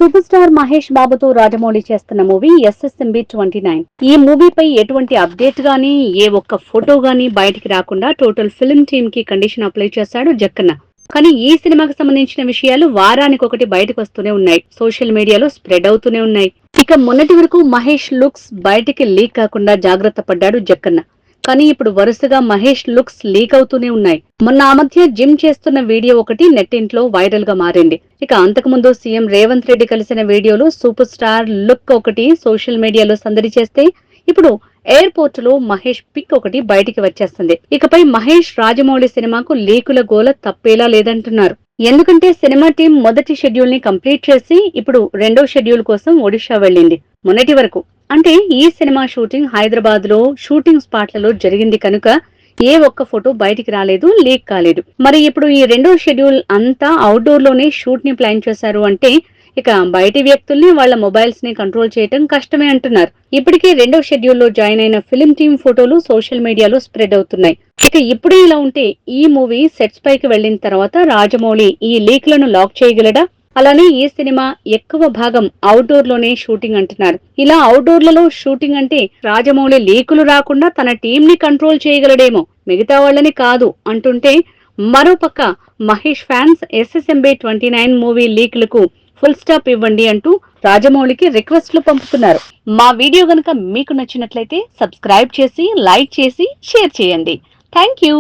Super star Mahesh బాబుతో రాజమౌళి చేస్తున్న movie SSMB 29. ఈ మూవీపై ఎటువంటి అప్డేట్ గానీ ఏ ఒక్క ఫోటో గానీ బయటికి రాకుండా టోటల్ ఫిల్మ్ టీమ్ కి కండిషన్ అప్లై చేశాడు జక్కన్న. కానీ ఈ సినిమాకి సంబంధించిన విషయాలు వారానికొకటి బయటకు వస్తూనే ఉన్నాయి, సోషల్ మీడియాలో స్ప్రెడ్ అవుతూనే ఉన్నాయి. ఇక మొన్నటి వరకు మహేష్ లుక్స్ బయటికి లీక్ కాకుండా జాగ్రత్త పడ్డాడు జక్కన్న. కానీ ఇప్పుడు వరుసగా మహేష్ లుక్స్ లీక్ అవుతూనే ఉన్నాయి. మొన్న ఆ మధ్య జిమ్ చేస్తున్న వీడియో ఒకటి నెట్టింట్లో వైరల్ గా మారింది. ఇక అంతకుముందు సీఎం రేవంత్ రెడ్డి కలిసిన వీడియోలో సూపర్ స్టార్ లుక్ ఒకటి సోషల్ మీడియాలో సందడి చేస్తే, ఇప్పుడు ఎయిర్పోర్ట్ లో మహేష్ పిక్ ఒకటి బయటికి వచ్చేస్తుంది. ఇకపై మహేష్ రాజమౌళి సినిమాకు లీకుల గోల తప్పేలా లేదంటున్నారు. ఎందుకంటే సినిమా టీం మొదటి షెడ్యూల్ ని కంప్లీట్ చేసి ఇప్పుడు రెండో షెడ్యూల్ కోసం ఒడిషా వెళ్లింది. మొన్నటి వరకు అంటే ఈ సినిమా షూటింగ్ హైదరాబాద్ లో షూటింగ్ స్పాట్లలో జరిగింది కనుక ఏ ఒక్క ఫోటో బయటికి రాలేదు, లీక్ కాలేదు. మరి ఇప్పుడు ఈ రెండో షెడ్యూల్ అంతా అవుట్డోర్ లోనే షూట్ ని ప్లాన్ చేశారు అంటే ఇక బయటి వ్యక్తుల్ని వాళ్ల మొబైల్స్ ని కంట్రోల్ చేయటం కష్టమే అంటున్నారు. ఇప్పటికే రెండో షెడ్యూల్లో జాయిన్ అయిన ఫిల్మ్ టీం ఫోటోలు సోషల్ మీడియాలో స్ప్రెడ్ అవుతున్నాయి. ఇక ఇప్పుడే ఇలా ఉంటే ఈ మూవీ సెట్స్ పైకి వెళ్లిన తర్వాత రాజమౌళి ఈ లీక్లను లాక్ చేయగలడా? అలానే ఈ సినిమా ఎక్కువ భాగం అవుట్డోర్ లోనే షూటింగ్ అంటున్నారు. ఇలా అవుట్డోర్లలో షూటింగ్ అంటే రాజమౌళి లీకులు రాకుండా తన టీం ని కంట్రోల్ చేయగలడేమో, మిగతా వాళ్ళని కాదు అంటుంటే, మరోపక్క మహేష్ ఫ్యాన్స్ ఎస్ఎస్ఎంబి 29 మూవీ లీక్లకు ఫుల్ స్టాప్ ఇవ్వండి అంటూ రాజమౌళికి రిక్వెస్ట్లు పంపుతున్నారు. మా వీడియో గనుక మీకు నచ్చినట్లయితే సబ్స్క్రైబ్ చేసి, లైక్ చేసి, షేర్ చేయండి. Thank you.